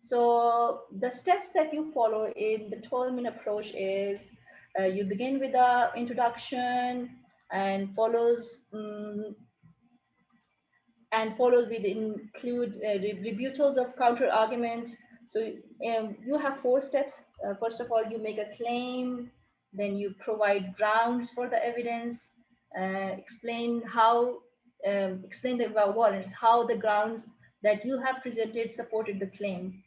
Speaker 2: So the steps that you follow in the Tolman approach is you begin with the introduction, and follows with include rebuttals of counter arguments. So you have 4 steps. First of all, you make a claim, then you provide grounds for the evidence, explain the warrants, how the grounds that you have presented supported the claim,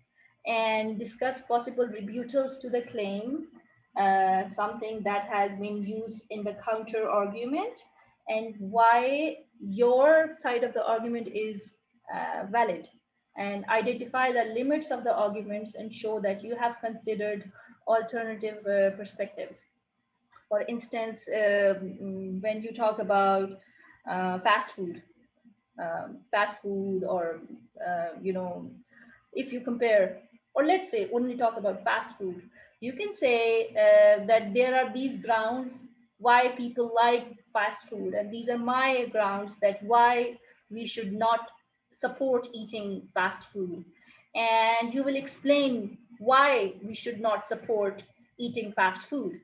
Speaker 2: and discuss possible rebuttals to the claim, something that has been used in the counter argument, and why your side of the argument is valid, and identify the limits of the arguments and show that you have considered alternative perspectives. For instance, when you talk about fast food, or if you compare, or let's say only talk about fast food, you can say that there are these grounds why people like fast food, and these are my grounds that why we should not support eating fast food, and you will explain why we should not support eating fast food.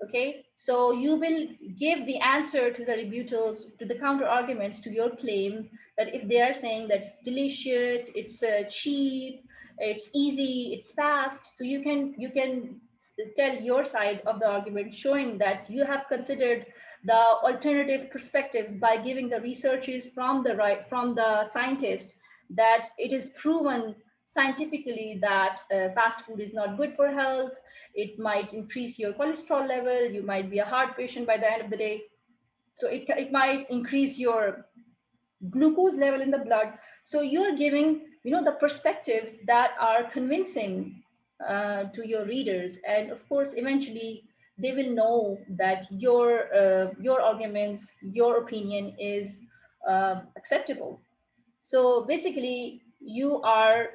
Speaker 2: Okay, so you will give the answer to the rebuttals, to the counter arguments to your claim, that if they are saying that it's delicious, it's cheap, it's easy, it's fast, so you can tell your side of the argument, showing that you have considered the alternative perspectives by giving the researches from the scientists, that it is proven scientifically that fast food is not good for health. It might increase your cholesterol level. You might be a heart patient by the end of the day. So it might increase your glucose level in the blood. So you're giving, the perspectives that are convincing to your readers. And of course, eventually they will know that your arguments, your opinion is acceptable. So basically, you are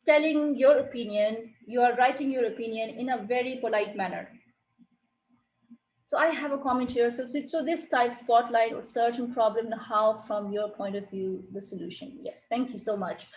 Speaker 2: telling your opinion, you are writing your opinion in a very polite manner. So I have a comment here. So this type spotlight or certain problem, and how from your point of view, the solution. Yes, thank you so much.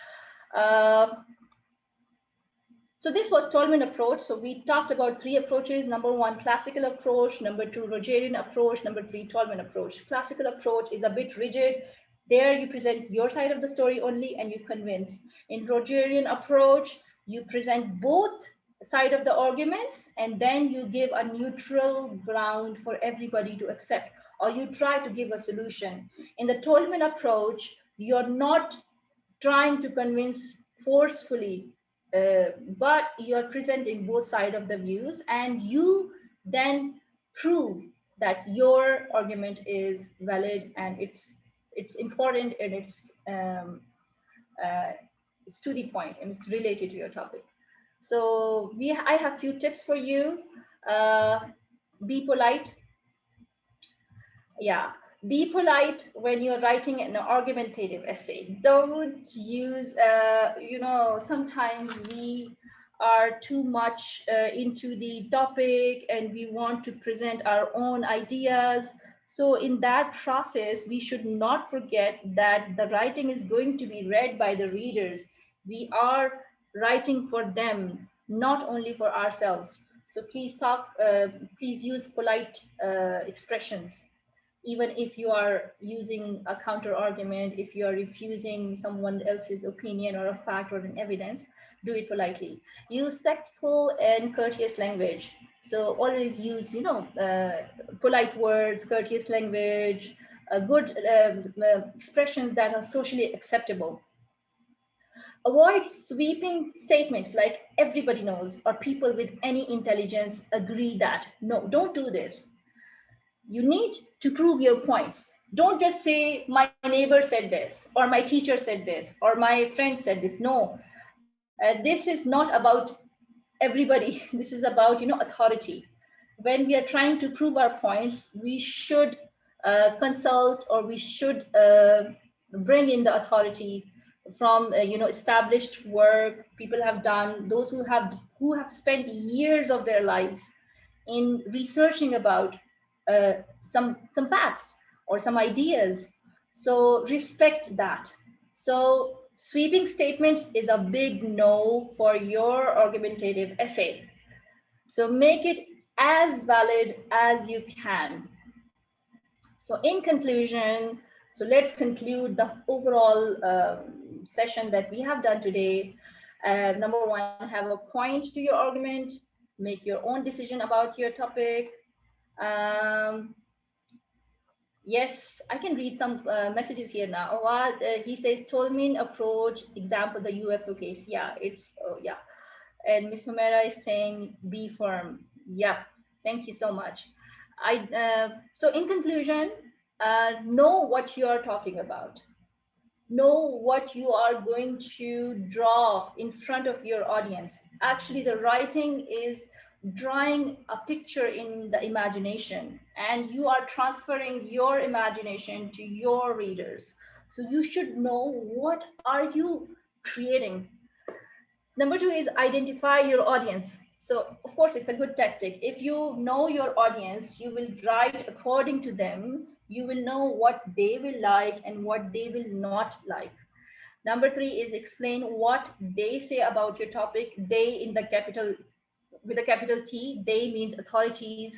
Speaker 2: So this was Tolman approach. So we talked about 3 approaches. Number 1, classical approach. Number 2, Rogerian approach. Number 3, Tolman approach. Classical approach is a bit rigid. There you present your side of the story only and you convince. In Rogerian approach, you present both side of the arguments and then you give a neutral ground for everybody to accept, or you try to give a solution. In the Tolman approach, you're not trying to convince forcefully, but you're presenting both sides of the views, and you then prove that your argument is valid and it's important, and it's to the point and it's related to your topic. So I have few tips for you. Be polite. Yeah, be polite when you're writing an argumentative essay. Don't use, sometimes we are too much into the topic and we want to present our own ideas. So in that process, we should not forget that the writing is going to be read by the readers. We are writing for them, not only for ourselves. So please use polite expressions. Even if you are using a counter argument, if you are refusing someone else's opinion or a fact or an evidence, do it politely. Use tactful and courteous language. So always use, polite words, courteous language, good expressions that are socially acceptable. Avoid sweeping statements like everybody knows or people with any intelligence agree that. No, don't do this. You need to prove your points. Don't just say my neighbor said this, or my teacher said this, or my friend said this. No, this is not about everybody. This is about, authority. When we are trying to prove our points, we should consult, or we should bring in the authority from established work people have done, those who have spent years of their lives in researching about some facts or some ideas. So respect that. So sweeping statements is a big no for your argumentative essay. So make it as valid as you can. So in conclusion, so let's conclude the overall session that we have done today. Number one, have a point to your argument, make your own decision about your topic. Yes, I can read some messages here now. What he says, Tolmin approach, example, the UFO case. Yeah, it's, yeah. And Miss Humera is saying, be firm. Yeah, thank you so much. So in conclusion, know what you are talking about. Know what you are going to draw in front of your audience. Actually, the writing is drawing a picture in the imagination, and you are transferring your imagination to your readers. So you should know what are you creating. Number two is identify your audience. So of course, it's a good tactic. If you know your audience, you will write according to them. You will know what they will like and what they will not like. Number three is explain what they say about your topic. They in the capital, with a capital T, they means authorities,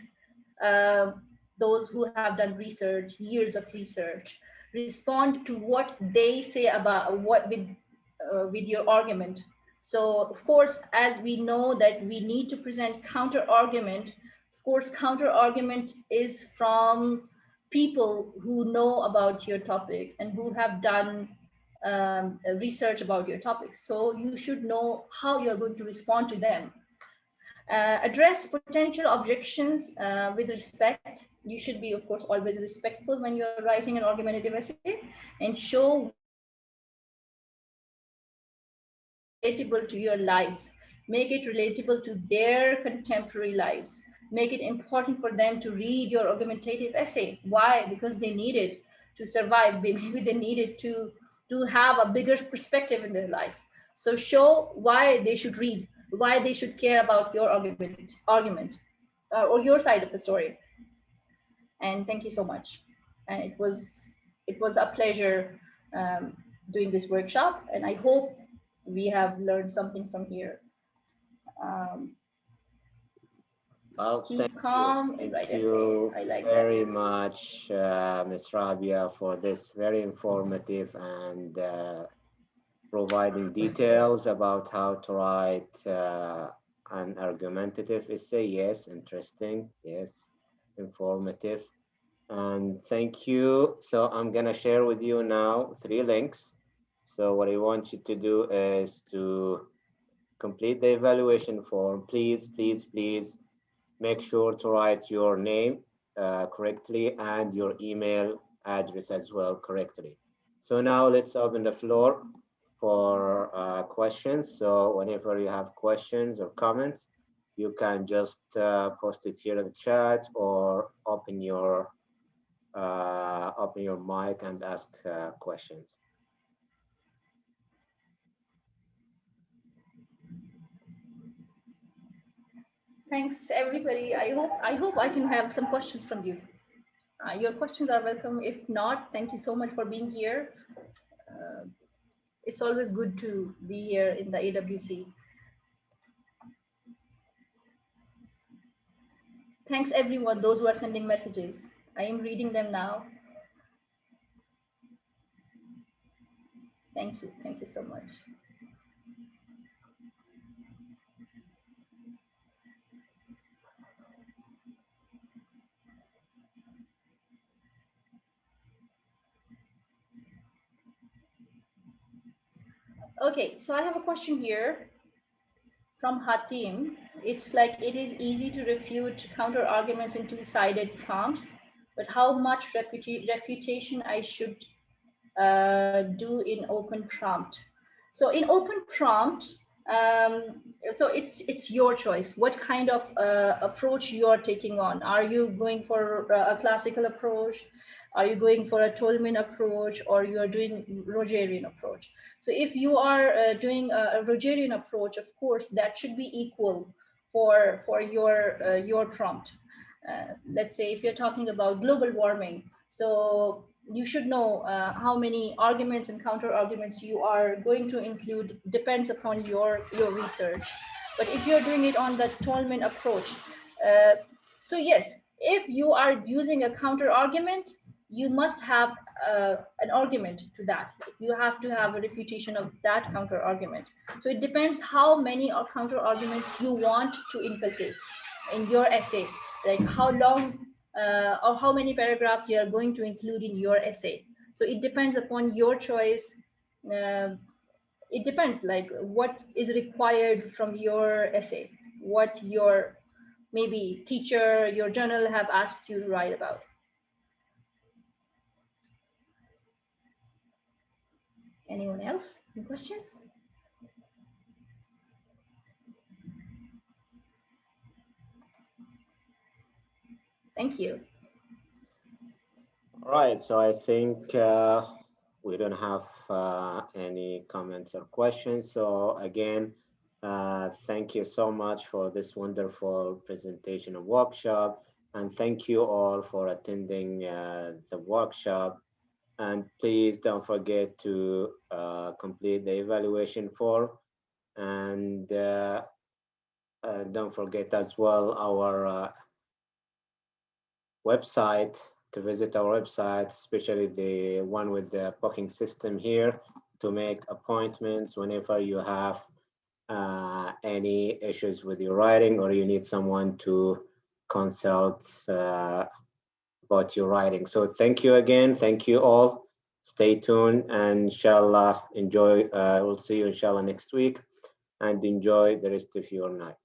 Speaker 2: uh, those who have done research, years of research. Respond to what they say about what with your argument. So of course, as we know that we need to present counter argument, of course, counter argument is from people who know about your topic and who have done research about your topic. So you should know how you're going to respond to them. Address potential objections with respect. You should be, of course, always respectful when you're writing an argumentative essay, and show relatable to your lives. Make it relatable to their contemporary lives. Make it important for them to read your argumentative essay. Why? Because they need it to survive. Maybe they need it to have a bigger perspective in their life. So show why they should read, why they should care about your argument or your side of the story. And thank you so much. And it was a pleasure doing this workshop, and I hope we have learned something from here.
Speaker 1: Well,
Speaker 2: Keep calm and write essay. I like
Speaker 1: very
Speaker 2: that.
Speaker 1: much, Ms. Rabia, for this very informative and providing details about how to write an argumentative essay. Yes, interesting. Yes, informative. And thank you. So I'm gonna share with you now 3 links. So what I want you to do is to complete the evaluation form. Please, please, please make sure to write your name correctly and your email address as well correctly. So now let's open the floor for questions. So whenever you have questions or comments, you can just post it here in the chat or open your mic and ask questions.
Speaker 2: Thanks, everybody. I hope I can have some questions from you. Your questions are welcome. If not, thank you so much for being here. It's always good to be here in the AWC. Thanks, everyone, those who are sending messages. I am reading them now. Thank you. Thank you so much. Okay, so I have a question here from Hatim. It's like, it is easy to refute counter arguments in two-sided prompts, but how much refutation I should do in open prompt? So in open prompt, so it's your choice. What kind of approach you are taking on? Are you going for a classical approach? Are you going for a Tolman approach, or you are doing Rogerian approach? So if you are doing a Rogerian approach, of course, that should be equal for your prompt. Let's say if you're talking about global warming, so you should know how many arguments and counter arguments you are going to include, depends upon your research. But if you're doing it on the Tolman approach, so yes, if you are using a counter argument, you must have an argument to that. You have to have a refutation of that counter argument. So it depends how many counter arguments you want to inculcate in your essay, like how long or how many paragraphs you are going to include in your essay. So it depends upon your choice. It depends like what is required from your essay, what your maybe teacher, your journal have asked you to write about. Anyone else? Any questions? Thank you.
Speaker 1: All right, so I think we don't have any comments or questions. So again, thank you so much for this wonderful presentation and workshop. And thank you all for attending the workshop. And please don't forget to complete the evaluation form. And don't forget as well our website, to visit our website, especially the one with the booking system here, to make appointments whenever you have any issues with your writing or you need someone to consult about your writing. So thank you again. Thank you all. Stay tuned and inshallah enjoy. We'll see you inshallah next week and enjoy the rest of your night.